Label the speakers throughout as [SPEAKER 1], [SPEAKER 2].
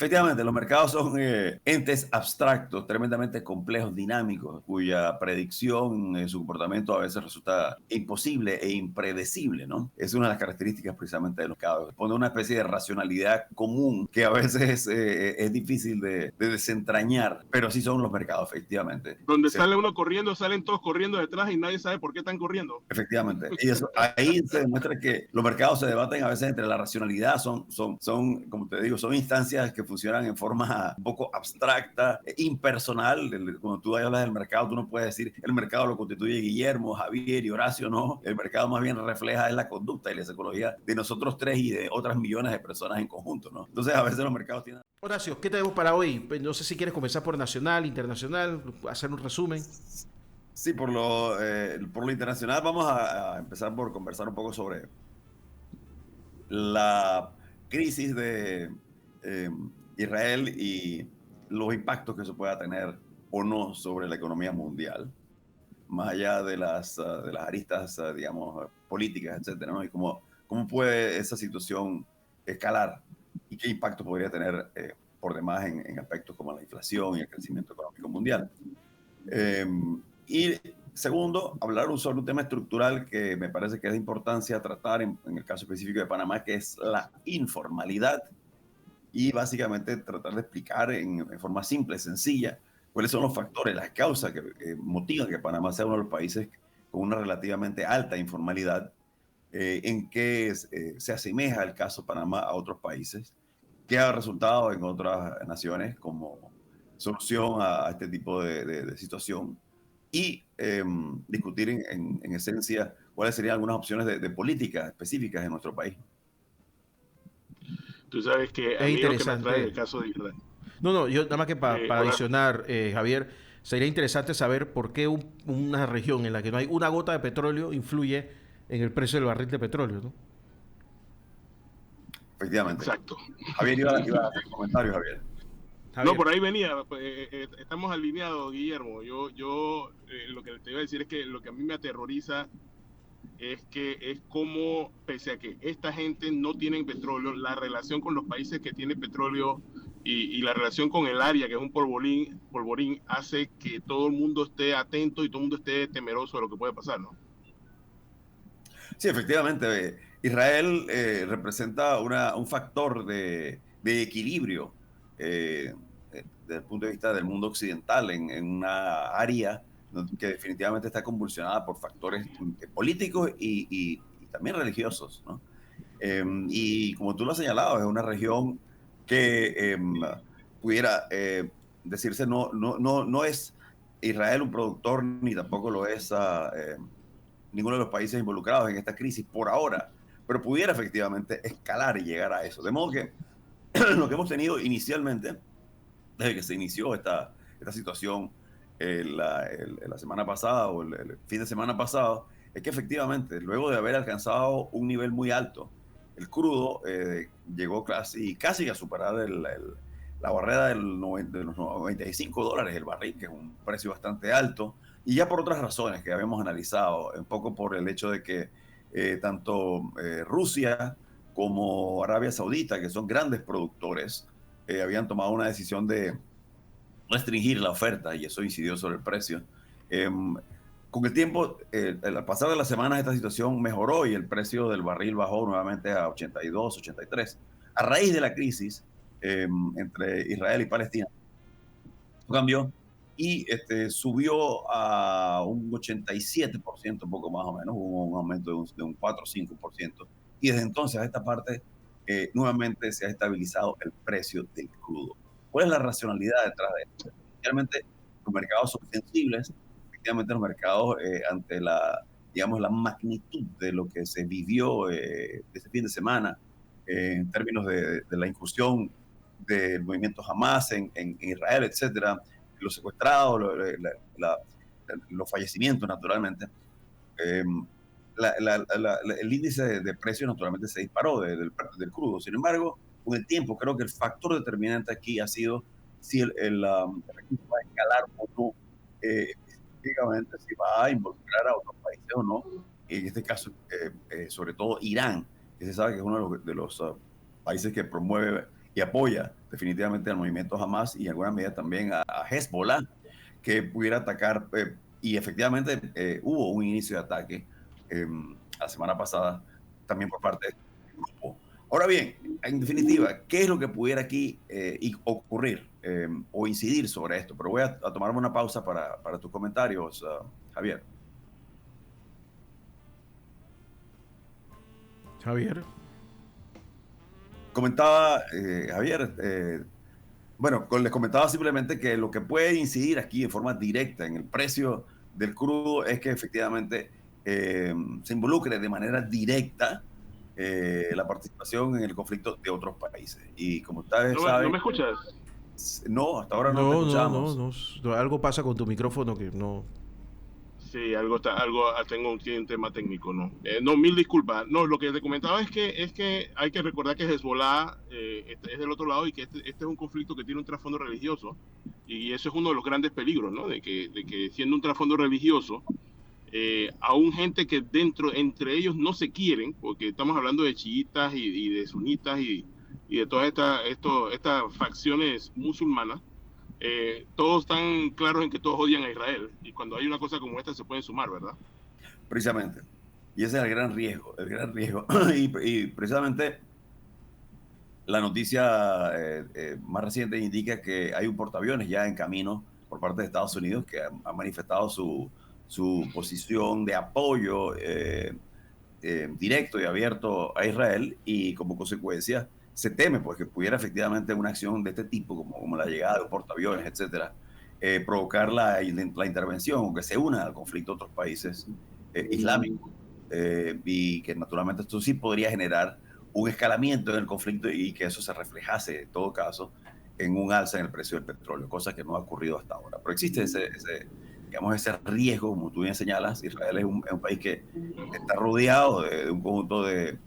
[SPEAKER 1] Efectivamente, los mercados son entes abstractos, tremendamente complejos, dinámicos, cuya predicción en su comportamiento a veces resulta imposible e impredecible, ¿no? Es una de las características precisamente de los mercados. Pone una especie de racionalidad común que a veces es difícil de desentrañar, pero sí son los mercados, efectivamente.
[SPEAKER 2] Donde sale uno corriendo, salen todos corriendo detrás y nadie sabe por qué están corriendo.
[SPEAKER 1] Efectivamente. Y eso, ahí se demuestra que los mercados se debaten a veces entre la racionalidad, son, como te digo, son instancias que funcionan en forma un poco abstracta, impersonal. Cuando tú hablas del mercado, tú no puedes decir el mercado lo constituye Guillermo, Javier y Horacio, no. El mercado más bien refleja la conducta y la psicología de nosotros tres y de otras millones de personas en conjunto, ¿no? Entonces, a veces los mercados tienen...
[SPEAKER 3] Horacio, ¿qué tenemos para hoy? Pues no sé si quieres comenzar por nacional, internacional, hacer un resumen.
[SPEAKER 1] Sí, por lo internacional vamos a empezar por conversar un poco sobre la crisis de eh, Israel y los impactos que eso pueda tener o no sobre la economía mundial, más allá de las aristas, digamos, políticas, etcétera, ¿no? Y cómo puede esa situación escalar y qué impacto podría tener por demás en aspectos como la inflación y el crecimiento económico mundial. Eh, y segundo, hablar sobre un tema estructural que me parece que es de importancia tratar en el caso específico de Panamá, que es la informalidad, y básicamente tratar de explicar en forma simple, sencilla, cuáles son los factores, las causas que motivan que Panamá sea uno de los países con una relativamente alta informalidad, en qué se asemeja el caso Panamá a otros países, qué ha resultado en otras naciones como solución a este tipo de situación y discutir en esencia cuáles serían algunas opciones de políticas específicas en nuestro país.
[SPEAKER 2] Tú sabes que a
[SPEAKER 3] Es
[SPEAKER 2] mí lo que me atrae el
[SPEAKER 3] interesante.
[SPEAKER 2] caso de Israel.
[SPEAKER 3] No, yo nada más que para
[SPEAKER 2] Hola,
[SPEAKER 3] adicionar, Javier, sería interesante saber por qué una región en la que no hay una gota de petróleo influye en el precio del barril de petróleo, ¿no?
[SPEAKER 1] Efectivamente.
[SPEAKER 2] exacto.
[SPEAKER 1] Javier, iba a hacer comentarios, Javier.
[SPEAKER 2] No,
[SPEAKER 3] Javier.
[SPEAKER 2] por ahí venía. Estamos alineados, Guillermo. Lo que te iba a decir es que lo que a mí me aterroriza es que es como, pese a que esta gente no tiene petróleo, la relación con los países que tienen petróleo y la relación con el área, que es un polvorín, hace que todo el mundo esté atento y todo el mundo esté temeroso de lo que puede pasar, ¿no?
[SPEAKER 1] Sí, efectivamente. Israel representa un factor de equilibrio desde el punto de vista del mundo occidental en una área que definitivamente está convulsionada por factores políticos y también religiosos, ¿no? Y como tú lo has señalado, es una región que pudiera decirse no es Israel un productor ni tampoco lo es ninguno de los países involucrados en esta crisis por ahora, pero pudiera efectivamente escalar y llegar a eso. De modo que lo que hemos tenido inicialmente, desde que se inició esta situación la semana pasada o el fin de semana pasado, es que efectivamente, luego de haber alcanzado un nivel muy alto, el crudo llegó casi a superar la barrera de los $95 el barril, que es un precio bastante alto, y ya por otras razones que habíamos analizado, un poco por el hecho de que tanto Rusia como Arabia Saudita, que son grandes productores, habían tomado una decisión de restringir la oferta y eso incidió sobre el precio. Eh, con el tiempo, al pasar de las semanas, esta situación mejoró y el precio del barril bajó nuevamente a 82, 83. A raíz de la crisis entre Israel y Palestina, cambió y subió a un 87%, un poco más o menos, hubo un aumento de un 4 o 5%. Y desde entonces a esta parte, nuevamente se ha estabilizado el precio del crudo. ¿Cuál es la racionalidad detrás de esto? Realmente los mercados son sensibles, efectivamente los mercados ante digamos, la magnitud de lo que se vivió este fin de semana en términos de la incursión del movimiento Hamas en Israel, etcétera, los secuestrados, los fallecimientos, naturalmente. Eh, el índice de precios, naturalmente, se disparó del crudo. Sin embargo, con el tiempo, creo que el factor determinante aquí ha sido si el recurso va a escalar o no, específicamente si va a involucrar a otros países o no. En este caso, sobre todo Irán, que se sabe que es uno de los países que promueve y apoya definitivamente al movimiento Hamas y en alguna medida también a Hezbollah, que pudiera atacar, y efectivamente hubo un inicio de ataque la semana pasada también por parte de este grupo. Ahora bien, en definitiva, ¿qué es lo que pudiera aquí ocurrir o incidir sobre esto? Pero voy a tomarme una pausa para tus comentarios, Javier.
[SPEAKER 3] Javier.
[SPEAKER 1] Comentaba, Javier, bueno, les comentaba simplemente que lo que puede incidir aquí en forma directa en el precio del crudo es que efectivamente se involucre de manera directa la participación en el conflicto de otros países. Y como ustedes
[SPEAKER 2] ¿No
[SPEAKER 1] saben...
[SPEAKER 2] me escuchas?
[SPEAKER 1] No, hasta ahora no te
[SPEAKER 3] No,
[SPEAKER 1] escuchamos.
[SPEAKER 3] no. Algo pasa con tu micrófono que no.
[SPEAKER 2] Sí, tengo un tema técnico, ¿no? No, mil disculpas. No, lo que te comentaba es que hay que recordar que Hezbollah es del otro lado y que este es un conflicto que tiene un trasfondo religioso y eso es uno de los grandes peligros, ¿no? De que siendo un trasfondo religioso, aún gente que entre ellos no se quieren, porque estamos hablando de chiitas y de sunitas y de todas estas facciones musulmanas, todos están claros en que todos odian a Israel y cuando hay una cosa como esta se pueden sumar, ¿verdad?
[SPEAKER 1] Precisamente. Y ese es el gran riesgo, el gran riesgo. y precisamente la noticia más reciente indica que hay un portaaviones ya en camino por parte de Estados Unidos que ha manifestado su posición de apoyo directo y abierto a Israel y como consecuencia se teme pues, que pudiera efectivamente una acción de este tipo, como la llegada de un portaaviones, etcétera, provocar la intervención o que se una al conflicto de otros países islámicos y que naturalmente esto sí podría generar un escalamiento en el conflicto y que eso se reflejase en todo caso en un alza en el precio del petróleo, cosa que no ha ocurrido hasta ahora. Pero existe digamos, ese riesgo, como tú bien señalas. Israel es un país que está rodeado de un conjunto de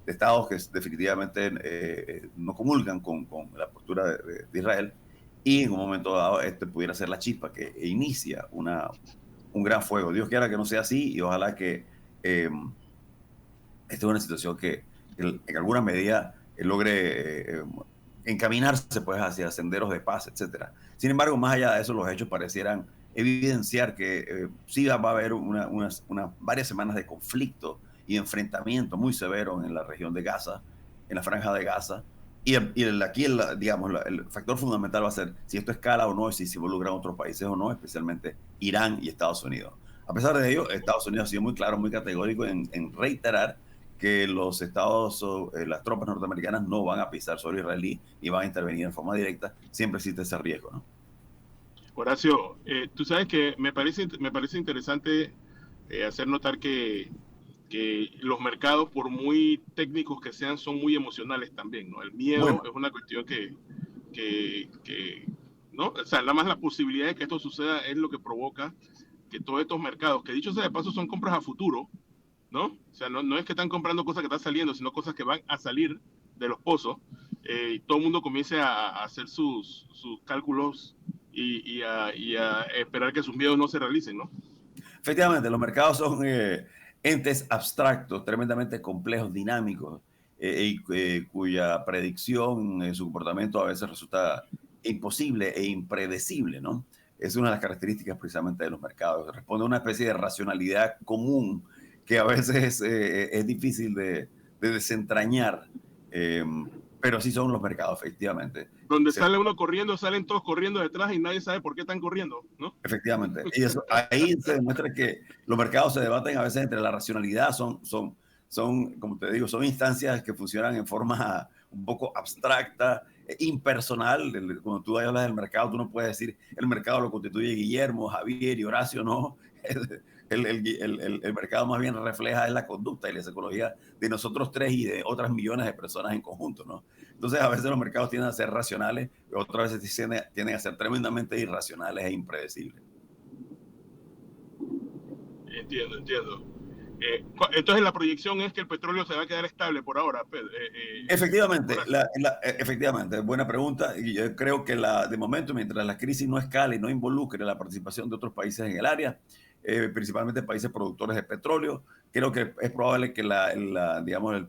[SPEAKER 1] estados que definitivamente no comulgan con la postura de Israel y en un momento dado este pudiera ser la chispa que inicia un gran fuego. Dios quiera que no sea así y ojalá que esta es una situación que en alguna medida logre encaminarse pues hacia senderos de paz, etcétera. Sin embargo, más allá de eso, los hechos parecieran evidenciar que sí va a haber varias semanas de conflicto y enfrentamiento muy severo en la región de Gaza, en la franja de Gaza. Y aquí, digamos, el factor fundamental va a ser si esto escala o no, si se involucran otros países o no, especialmente Irán y Estados Unidos. A pesar de ello, Estados Unidos ha sido muy claro, muy categórico en reiterar que las tropas norteamericanas no van a pisar suelo israelí y van a intervenir en forma directa. Siempre existe ese riesgo, ¿no?
[SPEAKER 2] Horacio, tú sabes que me parece interesante hacer notar que los mercados, por muy técnicos que sean, son muy emocionales también, ¿no? El miedo es una cuestión ¿no? O sea, nada más la posibilidad de que esto suceda es lo que provoca que todos estos mercados, que dicho sea de paso son compras a futuro, ¿no? O sea, no es que están comprando cosas que están saliendo, sino cosas que van a salir de los pozos, y todo el mundo comience a hacer sus cálculos y a esperar que sus miedos no se realicen, ¿no?
[SPEAKER 1] Efectivamente, los mercados son entes abstractos, tremendamente complejos, dinámicos, cuya predicción en su comportamiento a veces resulta imposible e impredecible, ¿no? Es una de las características precisamente de los mercados. Responde a una especie de racionalidad común que a veces es difícil de desentrañar, pero sí son los mercados, efectivamente.
[SPEAKER 2] Donde sale uno corriendo, salen todos corriendo detrás y nadie sabe por qué están corriendo, ¿no?
[SPEAKER 1] Efectivamente. Y eso, ahí se demuestra que los mercados se debaten a veces entre la racionalidad, como te digo, son instancias que funcionan en forma un poco abstracta, impersonal. Cuando tú hablas del mercado, tú no puedes decir el mercado lo constituye Guillermo, Javier y Horacio, no. El mercado más bien refleja la conducta y la psicología de nosotros tres y de otras millones de personas en conjunto, ¿no? Entonces a veces los mercados tienden a ser racionales, pero otras veces tienden a ser tremendamente irracionales e impredecibles.
[SPEAKER 2] Entiendo. Entonces la proyección es que el petróleo se va a quedar estable por ahora.
[SPEAKER 1] Efectivamente, efectivamente, buena pregunta. Y yo creo que de momento, mientras la crisis no escale y no involucre la participación de otros países en el área, principalmente países productores de petróleo. Creo que es probable que digamos,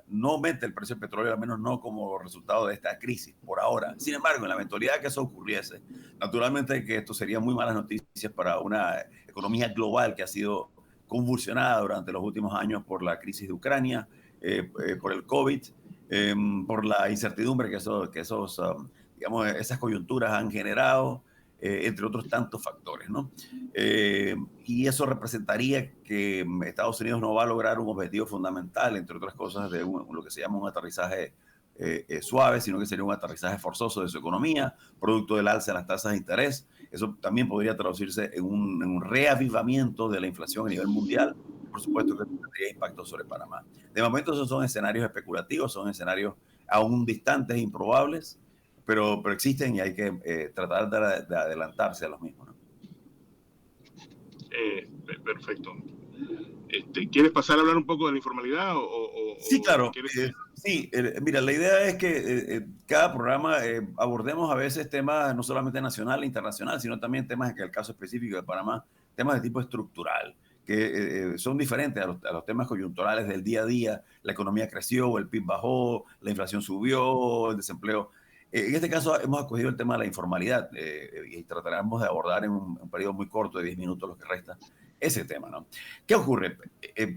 [SPEAKER 1] no aumente el precio del petróleo, al menos no como resultado de esta crisis por ahora. Sin embargo, en la eventualidad que eso ocurriese, naturalmente que esto sería muy malas noticias para una economía global que ha sido convulsionada durante los últimos años por la crisis de Ucrania, por el COVID, por la incertidumbre que digamos, esas coyunturas han generado, entre otros tantos factores, ¿no? Y eso representaría que Estados Unidos no va a lograr un objetivo fundamental, entre otras cosas, de lo que se llama un aterrizaje suave, sino que sería un aterrizaje forzoso de su economía, producto del alza de las tasas de interés. Eso también podría traducirse en un reavivamiento de la inflación a nivel mundial. Por supuesto que tendría impacto sobre Panamá. De momento esos son escenarios especulativos, son escenarios aún distantes e improbables, pero existen y hay que tratar de adelantarse a los mismos, ¿no?
[SPEAKER 2] Perfecto. ¿Quieres pasar a hablar un poco de la informalidad
[SPEAKER 1] Sí, claro.
[SPEAKER 2] quieres?
[SPEAKER 1] Sí, mira, la idea es que cada programa abordemos a veces temas no solamente nacional e internacional, sino también temas, en el caso específico de Panamá, temas de tipo estructural, que son diferentes a los temas coyunturales del día a día. La economía creció, el PIB bajó, la inflación subió, el desempleo. En este caso hemos escogido el tema de la informalidad y trataremos de abordar en un periodo muy corto de 10 minutos, lo que resta, ese tema, ¿no? ¿Qué ocurre?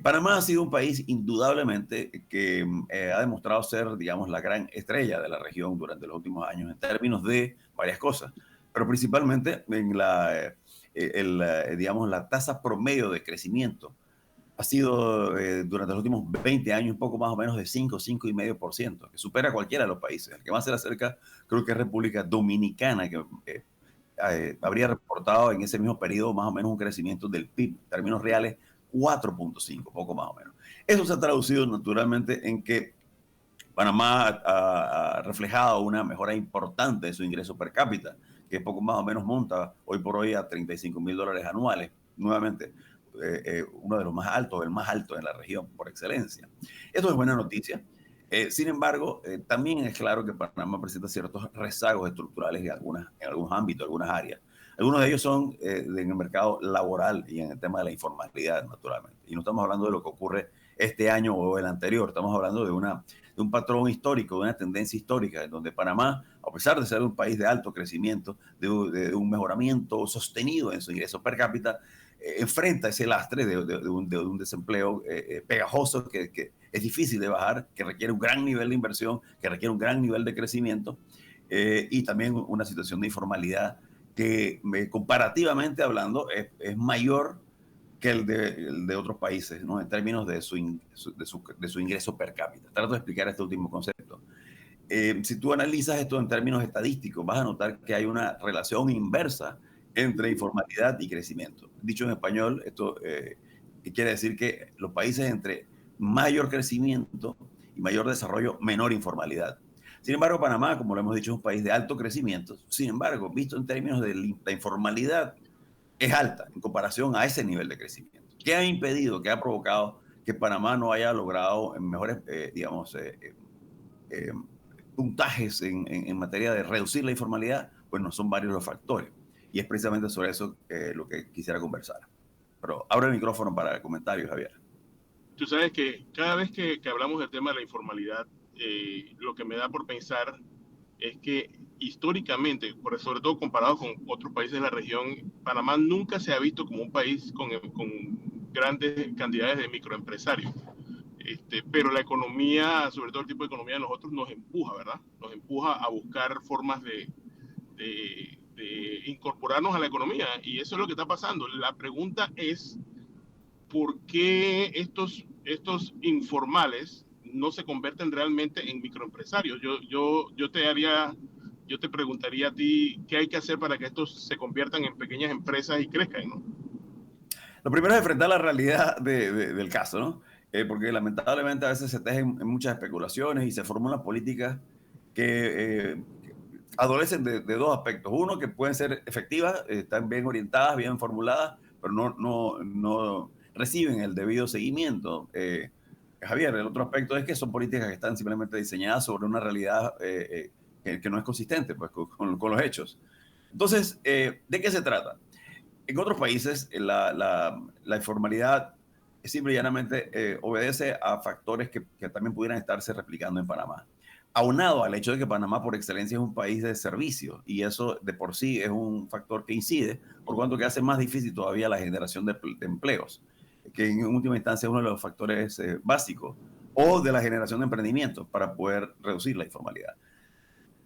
[SPEAKER 1] Panamá ha sido un país indudablemente que ha demostrado ser, digamos, la gran estrella de la región durante los últimos años en términos de varias cosas, pero principalmente en digamos, la tasa promedio de crecimiento ha sido durante los últimos 20 años un poco más o menos de 5,5%, que supera a cualquiera de los países. El que más se le acerca creo que es República Dominicana, que habría reportado en ese mismo periodo más o menos un crecimiento del PIB, en términos reales, 4,5, poco más o menos. Eso se ha traducido naturalmente en que Panamá ha reflejado una mejora importante de su ingreso per cápita, que poco más o menos monta hoy por hoy a $35,000 anuales, nuevamente uno de los más altos, el más alto en la región por excelencia. Esto es buena noticia. Sin embargo, también es claro que Panamá presenta ciertos rezagos estructurales en algunos ámbitos, algunas áreas. Algunos de ellos son en el mercado laboral y en el tema de la informalidad, naturalmente. Y no estamos hablando de lo que ocurre este año o el anterior, estamos hablando de un patrón histórico, de una tendencia histórica, en donde Panamá, a pesar de ser un país de alto crecimiento, de un mejoramiento sostenido en su ingreso per cápita, enfrenta ese lastre de un desempleo pegajoso que es difícil de bajar, que requiere un gran nivel de inversión, que requiere un gran nivel de crecimiento y también una situación de informalidad que comparativamente hablando es mayor que el de otros países, ¿no? En términos de su ingreso per cápita. Trato de explicar este último concepto. Si tú analizas esto en términos estadísticos, vas a notar que hay una relación inversa entre informalidad y crecimiento. Dicho en español, esto quiere decir que los países entre mayor crecimiento y mayor desarrollo, menor informalidad. Sin embargo, Panamá, como lo hemos dicho, es un país de alto crecimiento. Sin embargo, visto en términos de la informalidad, es alta en comparación a ese nivel de crecimiento. ¿Qué ha impedido, qué ha provocado que Panamá no haya logrado mejores, digamos, puntajes en materia de reducir la informalidad? Pues no son varios los factores. Y es precisamente sobre eso lo que quisiera conversar. Pero abro el micrófono para comentarios, Javier.
[SPEAKER 2] Tú sabes que cada vez que hablamos del tema de la informalidad, lo que me da por pensar es que históricamente, sobre todo comparado con otros países de la región, Panamá nunca se ha visto como un país con grandes cantidades de microempresarios. Pero la economía, sobre todo el tipo de economía de nosotros, nos empuja, ¿verdad? Nos empuja a buscar formas de incorporarnos a la economía, y eso es lo que está pasando. La pregunta es, ¿por qué estos informales no se convierten realmente en microempresarios? Yo te preguntaría a ti, ¿qué hay que hacer para que estos se conviertan en pequeñas empresas y crezcan, ¿no?
[SPEAKER 1] Lo primero es enfrentar la realidad del caso, ¿no? Porque lamentablemente a veces se tejen en muchas especulaciones y se formulan políticas que adolecen de dos aspectos. Uno, que pueden ser efectivas, están bien orientadas, bien formuladas, pero no reciben el debido seguimiento. Javier, el otro aspecto es que son políticas que están simplemente diseñadas sobre una realidad que no es consistente pues, con los hechos. Entonces, ¿de qué se trata? En otros países, la informalidad simple y llanamente obedece a factores que también pudieran estarse replicando en Panamá. Aunado al hecho de que Panamá por excelencia es un país de servicio y eso de por sí es un factor que incide, por cuanto que hace más difícil todavía la generación de empleos, que en última instancia es uno de los factores básicos, o de la generación de emprendimientos para poder reducir la informalidad.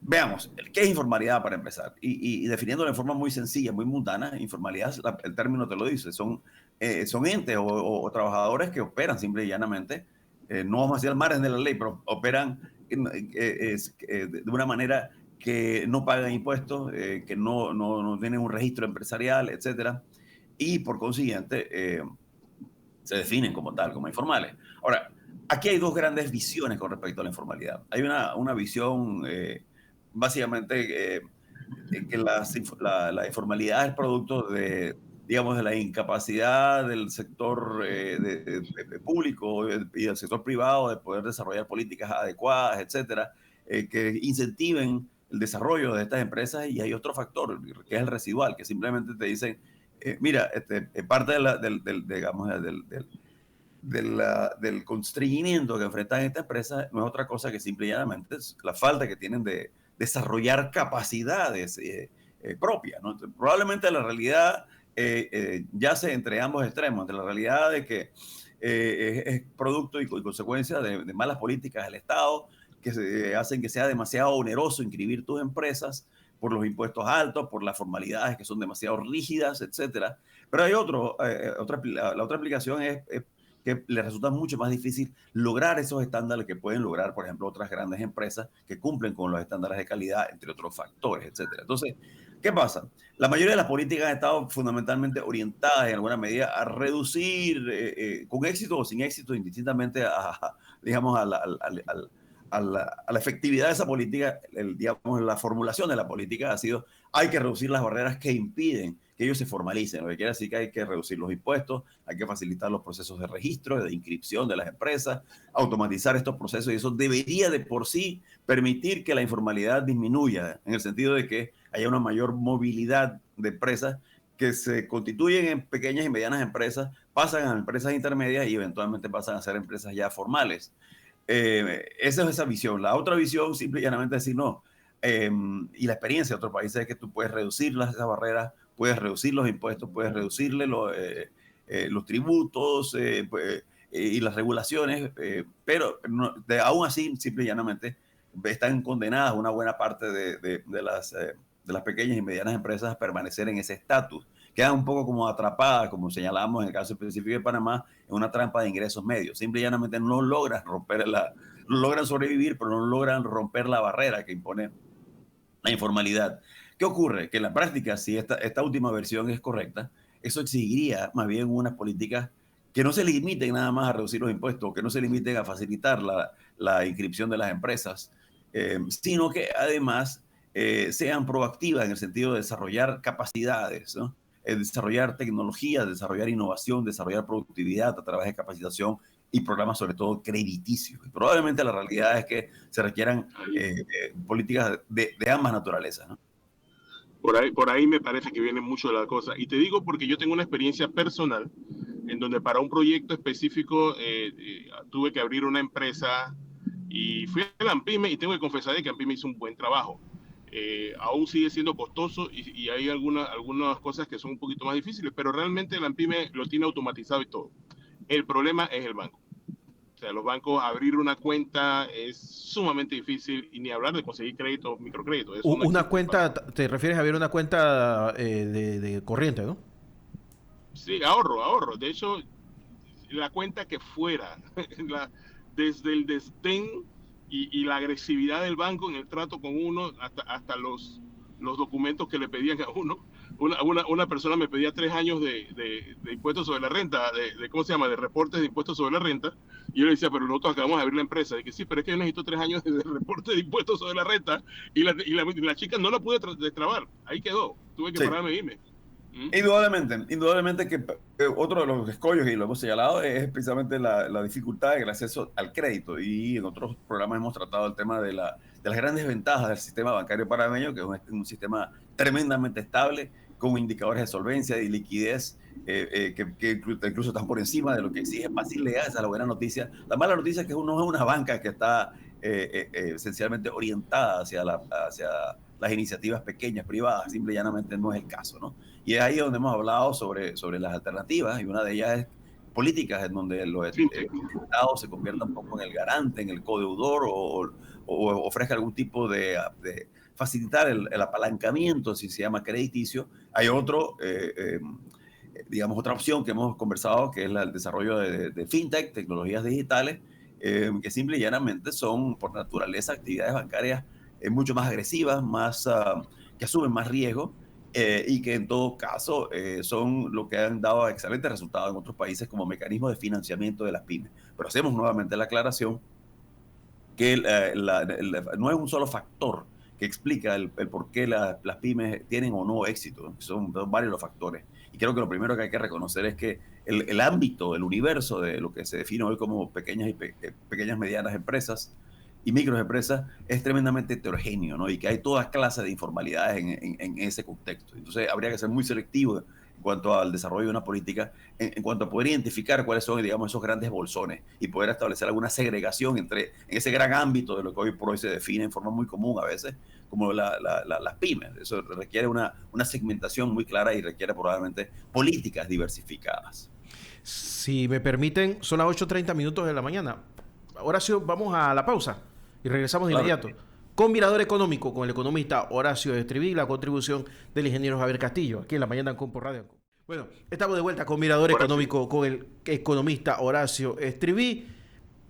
[SPEAKER 1] Veamos, ¿qué es informalidad para empezar? Y definiéndolo de forma muy sencilla, muy mundana, informalidad, el término te lo dice, son entes o trabajadores que operan simple y llanamente, no vamos a decir al margen de la ley, pero operan de una manera que no pagan impuestos, que no tienen un registro empresarial, etcétera, y por consiguiente se definen como tal, como informales. Ahora, aquí hay dos grandes visiones con respecto a la informalidad. Hay una visión básicamente que la informalidad es producto de, digamos, de la incapacidad del sector público y del sector privado de poder desarrollar políticas adecuadas, etcétera, que incentiven el desarrollo de estas empresas. Y hay otro factor, que es el residual, que simplemente te dicen, mira, parte digamos, del constreñimiento que enfrentan estas empresas no es otra cosa que simple y llanamente la falta que tienen de desarrollar capacidades propias, ¿no? Probablemente la realidad yace entre ambos extremos, entre la realidad de que es producto y consecuencia de malas políticas del Estado que hacen que sea demasiado oneroso inscribir tus empresas por los impuestos altos, por las formalidades que son demasiado rígidas, etcétera. Pero hay la otra aplicación es que le resulta mucho más difícil lograr esos estándares que pueden lograr, por ejemplo, otras grandes empresas que cumplen con los estándares de calidad, entre otros factores, etcétera. Entonces, ¿qué pasa? La mayoría de las políticas han estado fundamentalmente orientadas en alguna medida a reducir, con éxito o sin éxito, indistintamente digamos, a la efectividad de esa política, digamos, la formulación de la política ha sido, hay que reducir las barreras que impiden que ellos se formalicen, lo que quiere decir que hay que reducir los impuestos, hay que facilitar los procesos de registro, de inscripción de las empresas, automatizar estos procesos, y eso debería de por sí permitir que la informalidad disminuya, en el sentido de que haya una mayor movilidad de empresas que se constituyen en pequeñas y medianas empresas, pasan a empresas intermedias y eventualmente pasan a ser empresas ya formales. Esa es esa visión. La otra visión, simple y llanamente, es decir, no. Y la experiencia de otros países es que tú puedes reducir esas barreras, puedes reducir los impuestos, puedes reducirle los tributos y las regulaciones, pero aún así, simple y llanamente, están condenadas una buena parte de las pequeñas y medianas empresas a permanecer en ese estatus. Quedan un poco como atrapadas, como señalamos en el caso específico de Panamá, en una trampa de ingresos medios. Simple y llanamente no logran logran sobrevivir, pero no logran romper la barrera que impone la informalidad. ¿Qué ocurre? Que en la práctica, si esta última versión es correcta, eso exigiría más bien unas políticas que no se limiten nada más a reducir los impuestos, que no se limiten a facilitar la inscripción de las empresas, sino que además sean proactivas en el sentido de desarrollar capacidades, ¿no? Desarrollar tecnología, desarrollar innovación, desarrollar productividad a través de capacitación y programas sobre todo crediticios. Y probablemente la realidad es que se requieran políticas de ambas naturalezas, ¿no?
[SPEAKER 2] Por ahí me parece que viene mucho de la cosa. Y te digo porque yo tengo una experiencia personal en donde para un proyecto específico tuve que abrir una empresa y fui a la ANPYME y tengo que confesar que la ANPYME hizo un buen trabajo. Aún sigue siendo costoso y hay algunas cosas que son un poquito más difíciles, pero realmente la ANPYME lo tiene automatizado y todo. El problema es el banco. O sea, los bancos, abrir una cuenta es sumamente difícil y ni hablar de conseguir crédito, microcrédito. Eso no
[SPEAKER 3] Una
[SPEAKER 2] existe
[SPEAKER 3] cuenta, te refieres a abrir una cuenta de corriente, ¿no?
[SPEAKER 2] Sí, ahorro. De hecho, la cuenta que fuera, desde el desdén y la agresividad del banco en el trato con uno, hasta los documentos que le pedían a uno. Una persona me pedía 3 años de impuestos sobre la renta, ¿cómo se llama? De reportes de impuestos sobre la renta. Y yo le decía, pero nosotros acabamos de abrir la empresa. Y que sí, pero es que yo necesito 3 años de reporte de impuestos sobre la renta. Y la chica no la pude destrabar. Ahí quedó. Tuve que pararme y irme.
[SPEAKER 1] Indudablemente que otro de los escollos, y lo hemos señalado, es precisamente la dificultad en el acceso al crédito. Y en otros programas hemos tratado el tema de las grandes ventajas del sistema bancario panameño, que es un sistema tremendamente estable, con indicadores de solvencia y liquidez que incluso están por encima de lo que exige Basilea. Esa es la buena noticia. La mala noticia es que no es una banca que está esencialmente orientada hacia las iniciativas pequeñas, privadas. Simple y llanamente no es el caso, ¿no? Y es ahí donde hemos hablado sobre las alternativas, y una de ellas es políticas en donde los estados se conviertan un poco en el garante, en el codeudor, o ofrezca algún tipo de facilitar el apalancamiento, si se llama crediticio. Hay digamos, otra opción que hemos conversado, que es el desarrollo de fintech, tecnologías digitales, que simple y llanamente son, por naturaleza, actividades bancarias mucho más agresivas, que asumen más riesgo, y que en todo caso son lo que han dado excelentes resultados en otros países como mecanismos de financiamiento de las pymes. Pero hacemos nuevamente la aclaración que no es un solo factor que explica el por qué las pymes tienen o no éxito. Son varios los factores. Y creo que lo primero que hay que reconocer es que el ámbito, el universo de lo que se define hoy como pequeñas, medianas empresas y microempresas es tremendamente heterogéneo, ¿no? Y que hay toda clase de informalidades en ese contexto. Entonces habría que ser muy selectivo en cuanto al desarrollo de una política, en cuanto a poder identificar cuáles son, digamos, esos grandes bolsones y poder establecer alguna segregación en ese gran ámbito de lo que hoy por hoy se define en forma muy común a veces como las pymes. Eso requiere una segmentación muy clara y requiere probablemente políticas diversificadas.
[SPEAKER 3] Si me permiten, son las 8:30 minutos de la mañana. Horacio, vamos a la pausa y regresamos de inmediato. Con Mirador Económico, con el economista Horacio Estriví, la contribución del ingeniero Javier Castillo, aquí en la mañana por Radio. Bueno, estamos de vuelta con Mirador Económico, con el economista Horacio Estriví.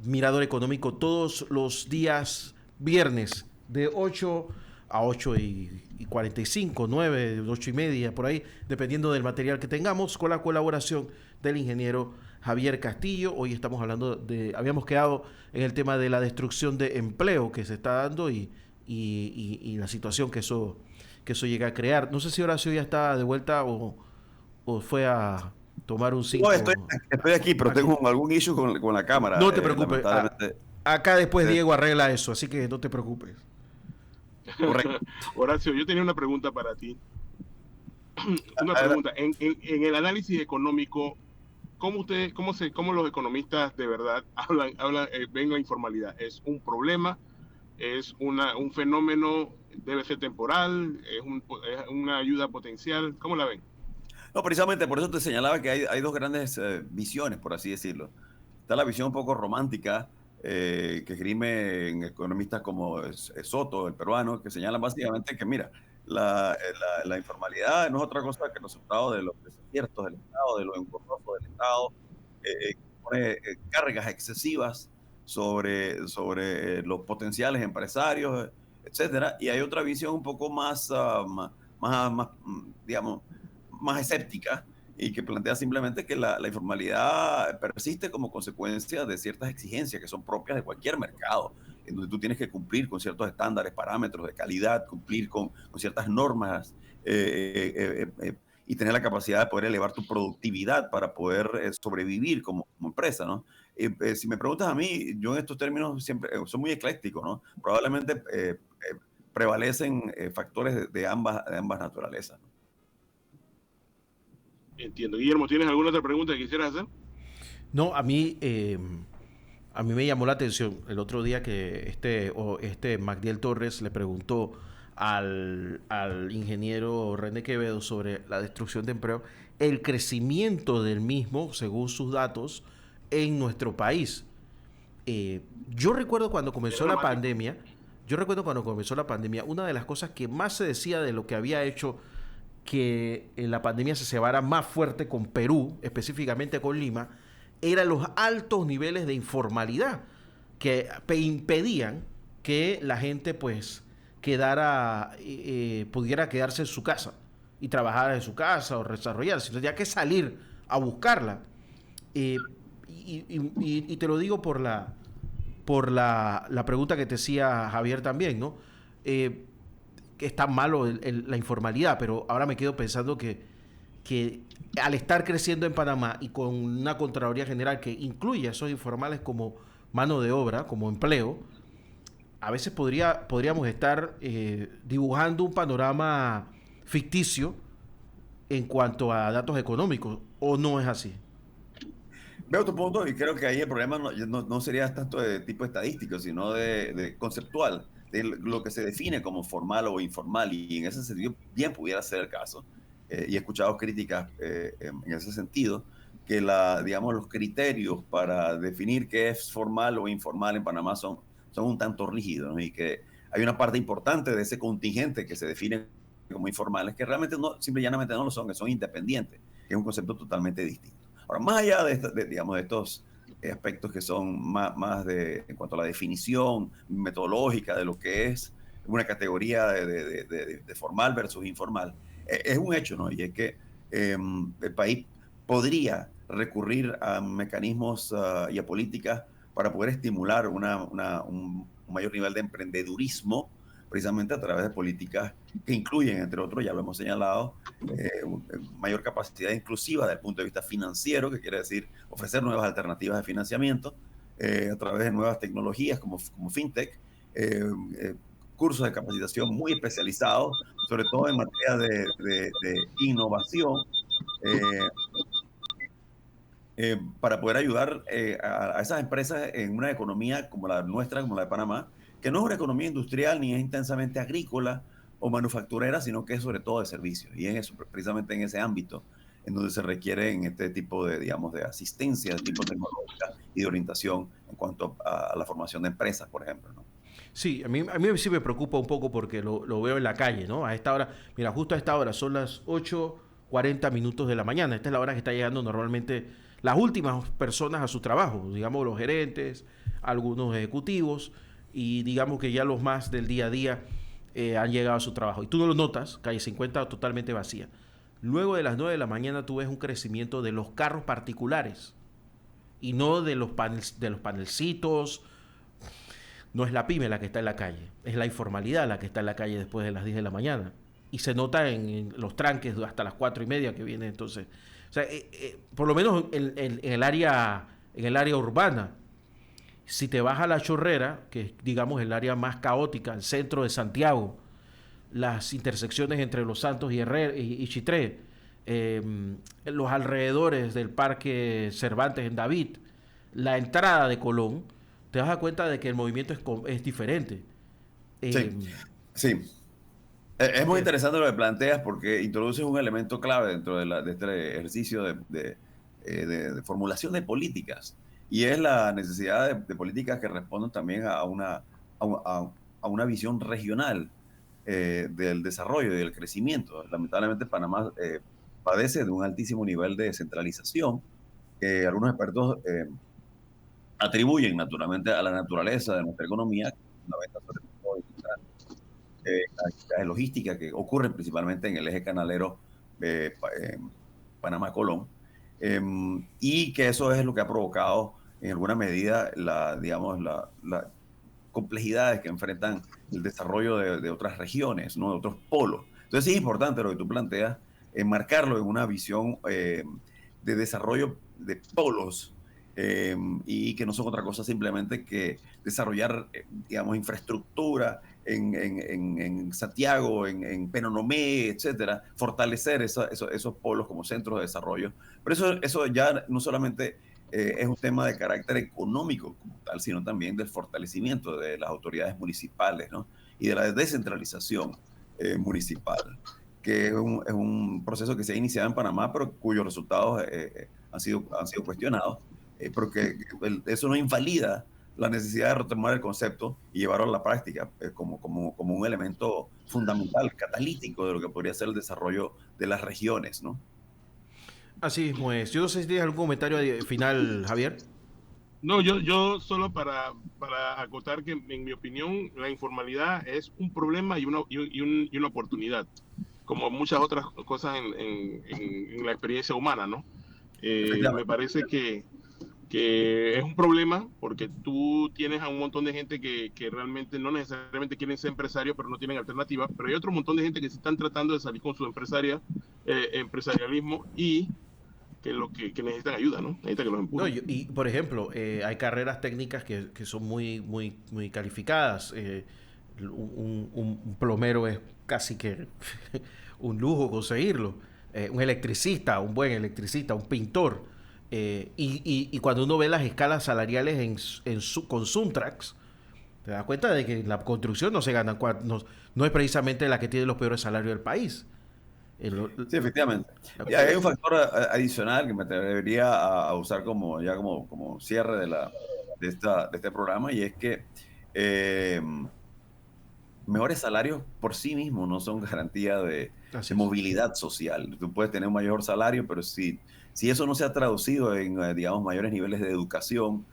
[SPEAKER 3] Mirador Económico todos los días viernes de 8 a 8:45, 9, 8:30, por ahí, dependiendo del material que tengamos, con la colaboración del ingeniero Javier Castillo. Hoy estamos hablando habíamos quedado en el tema de la destrucción de empleo que se está dando y la situación que eso llega a crear. No sé si Horacio ya está de vuelta o fue a tomar un 5.
[SPEAKER 1] No, estoy aquí, pero tengo algún issue con la cámara.
[SPEAKER 3] No te preocupes. Acá después Diego arregla eso, así que no te preocupes.
[SPEAKER 2] Correcto. Horacio, yo tenía una pregunta para ti. Una pregunta. En el análisis económico, ¿cómo los economistas de verdad ven la informalidad? ¿Es un problema? ¿Es un fenómeno? ¿Debe ser temporal? ¿Es una ayuda potencial? ¿Cómo la ven?
[SPEAKER 1] No, precisamente por eso te señalaba que hay dos grandes visiones, por así decirlo. Está la visión un poco romántica, que esgrimen economistas como Soto, el peruano, que señalan básicamente que, mira, la informalidad no es otra cosa que el resultado de los desaciertos del Estado, de lo engorroso del Estado, pone cargas excesivas sobre los potenciales empresarios, etcétera. Y hay otra visión un poco más digamos, más escéptica, y que plantea simplemente que la informalidad persiste como consecuencia de ciertas exigencias que son propias de cualquier mercado, en donde tú tienes que cumplir con ciertos estándares, parámetros de calidad, cumplir con ciertas normas, y tener la capacidad de poder elevar tu productividad para poder sobrevivir como empresa, ¿no? Si me preguntas a mí, yo en estos términos siempre soy muy ecléctico, ¿no? Probablemente prevalecen factores de ambas naturalezas, ¿no?
[SPEAKER 2] Entiendo. Guillermo, ¿tienes alguna otra pregunta que quisieras hacer?
[SPEAKER 3] No, a mí me llamó la atención el otro día que Magdiel Torres le preguntó al ingeniero René Quevedo sobre la destrucción de empleo, el crecimiento del mismo, según sus datos, en nuestro país. Yo recuerdo cuando comenzó la pandemia, una de las cosas que más se decía de lo que había hecho que la pandemia se cebara más fuerte con Perú, específicamente con Lima, eran los altos niveles de informalidad que impedían que la gente pues pudiera quedarse en su casa y trabajar en su casa o desarrollarse. Entonces tenía que salir a buscarla. Y te lo digo por la pregunta que te hacía Javier también, ¿no? Que es tan malo la informalidad, pero ahora me quedo pensando que al estar creciendo en Panamá y con una Contraloría General que incluye a esos informales como mano de obra, como empleo, a veces podríamos estar dibujando un panorama ficticio en cuanto a datos económicos, ¿o no es así?
[SPEAKER 1] Veo tu punto y creo que ahí el problema no sería tanto de tipo estadístico, sino de conceptual, de lo que se define como formal o informal, y en ese sentido bien pudiera ser el caso. Y he escuchado críticas en ese sentido, que digamos, los criterios para definir qué es formal o informal en Panamá son un tanto rígidos, ¿no? Y que hay una parte importante de ese contingente que se define como informales que realmente simple y llanamente no lo son, que son independientes, que es un concepto totalmente distinto. Ahora, más allá digamos, de estos aspectos que son más en cuanto a la definición metodológica de lo que es una categoría de formal versus informal, es un hecho, ¿no? Y es que el país podría recurrir a mecanismos y a políticas para poder estimular un mayor nivel de emprendedurismo, precisamente a través de políticas que incluyen, entre otros, ya lo hemos señalado, mayor capacidad inclusiva desde el punto de vista financiero, que quiere decir ofrecer nuevas alternativas de financiamiento a través de nuevas tecnologías como fintech, cursos de capacitación muy especializados, sobre todo en materia de innovación, eh, para poder ayudar a esas empresas en una economía como la nuestra, como la de Panamá, que no es una economía industrial ni es intensamente agrícola o manufacturera, sino que es sobre todo de servicios. Y en eso, precisamente en ese ámbito, en donde se requiere en este tipo de, digamos, de asistencia, de tipo tecnológica y de orientación en cuanto a la formación de empresas, por ejemplo, ¿no?
[SPEAKER 3] Sí, a mí sí me preocupa un poco porque lo veo en la calle, ¿no? A esta hora, mira, justo a esta hora son las 8:40 de la mañana. Esta es la hora que está llegando normalmente las últimas personas a su trabajo, digamos los gerentes, algunos ejecutivos y digamos que ya los más del día a día han llegado a su trabajo. Y tú no lo notas, calle 50 totalmente vacía. Luego de las 9 de la mañana tú ves un crecimiento de los carros particulares y no de los panelcitos. No es la pyme la que está en la calle, es la informalidad la que está en la calle después de las 10 de la mañana. Y se nota en los tranques hasta las 4:30 que viene entonces. O sea, por lo menos en el área urbana, si te vas a La Chorrera, que es digamos el área más caótica, el centro de Santiago, las intersecciones entre Los Santos y Chitré, los alrededores del Parque Cervantes en David, la entrada de Colón, te das cuenta de que el movimiento es diferente.
[SPEAKER 1] Sí,
[SPEAKER 3] Eh,
[SPEAKER 1] sí. Es muy
[SPEAKER 3] eh,
[SPEAKER 1] interesante lo que planteas porque introduces un elemento clave dentro de este ejercicio de formulación de políticas y es la necesidad de políticas que respondan también a una visión regional del desarrollo y del crecimiento. Lamentablemente Panamá padece de un altísimo nivel de centralización que algunos expertos atribuyen naturalmente a la naturaleza de nuestra economía, que se fundamenta sobre todo actividades logísticas que ocurren principalmente en el eje canalero Panamá-Colón, y que eso es lo que ha provocado en alguna medida digamos, la complejidades que enfrentan el desarrollo de otras regiones, ¿no? De otros polos. Entonces sí es importante lo que tú planteas, enmarcarlo en una visión de desarrollo de polos y que no son otra cosa simplemente que desarrollar, digamos, infraestructura en Santiago, en Penonomé, etcétera, fortalecer esos polos como centros de desarrollo. Pero eso ya no solamente es un tema de carácter económico como tal, sino también del fortalecimiento de las autoridades municipales, ¿no? Y de la descentralización municipal, que es un proceso que se ha iniciado en Panamá, pero cuyos resultados han sido cuestionados, porque eso no invalida la necesidad de retomar el concepto y llevarlo a la práctica como un elemento fundamental, catalítico de lo que podría ser el desarrollo de las regiones, ¿no?
[SPEAKER 3] así mismo es. Yo no sé si tienes algún comentario final, Javier.
[SPEAKER 2] No, yo solo para acotar que, en mi opinión, la informalidad es un problema y una oportunidad, como muchas otras cosas en la experiencia humana, ¿no? Me
[SPEAKER 1] Efectivamente.
[SPEAKER 2] parece que es un problema porque tú tienes a un montón de gente que realmente no necesariamente quieren ser empresarios, pero no tienen alternativa, pero hay otro montón de gente que se están tratando de salir con su empresarialismo y que necesitan ayuda, ¿no? Necesitan que los
[SPEAKER 3] No,
[SPEAKER 2] empujen.
[SPEAKER 3] y por ejemplo, hay carreras técnicas que son muy calificadas. Un plomero es casi que un lujo conseguirlo. un electricista, un buen electricista, un pintor. Y cuando uno ve las escalas salariales con Suntrax, te das cuenta de que la construcción no se gana, no es precisamente la que tiene los peores salarios del país.
[SPEAKER 1] Sí, efectivamente. Y hay un factor adicional que me atrevería a usar como cierre de este programa, y es que mejores salarios por sí mismos no son garantía de movilidad social. Tú puedes tener un mayor salario, pero si eso no se ha traducido en, digamos, mayores niveles de educación,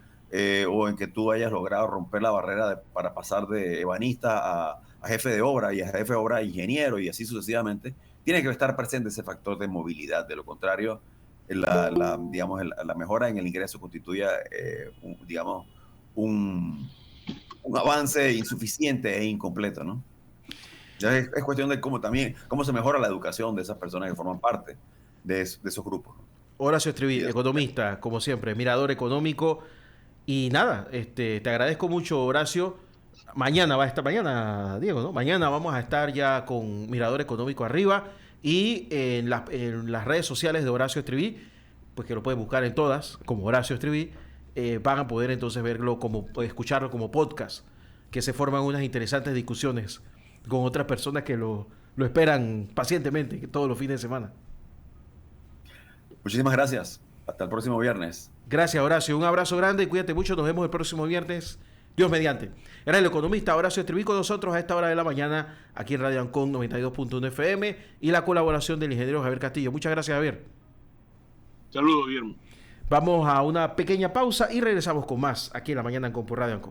[SPEAKER 1] o en que tú hayas logrado romper la barrera para pasar de ebanista a jefe de obra, y a jefe de obra a ingeniero, y así sucesivamente, tiene que estar presente ese factor de movilidad. De lo contrario, digamos, la mejora en el ingreso constituye, digamos, un avance insuficiente e incompleto, ¿no? Ya es cuestión de cómo se mejora la educación de esas personas que forman parte de esos grupos.
[SPEAKER 3] Horacio Estriví, economista, como siempre, mirador económico. Y nada, te agradezco mucho, Horacio. Mañana Diego, ¿no? Mañana vamos a estar ya con Mirador Económico arriba, y en las redes sociales de Horacio Estriví, pues que lo pueden buscar en todas, como Horacio Estriví, van a poder entonces escucharlo como podcast, que se forman unas interesantes discusiones con otras personas que lo esperan pacientemente todos los fines de semana.
[SPEAKER 1] Muchísimas gracias. Hasta el próximo viernes.
[SPEAKER 3] Gracias, Horacio. Un abrazo grande y cuídate mucho. Nos vemos el próximo viernes. Dios mediante. Era el economista Horacio Estriví con nosotros a esta hora de la mañana aquí en Radio Ancon 92.1 FM, y la colaboración del ingeniero Javier Castillo. Muchas gracias, Javier.
[SPEAKER 2] Saludos, Guillermo.
[SPEAKER 3] Vamos a una pequeña pausa y regresamos con más aquí en la mañana Ancon por Radio Ancon.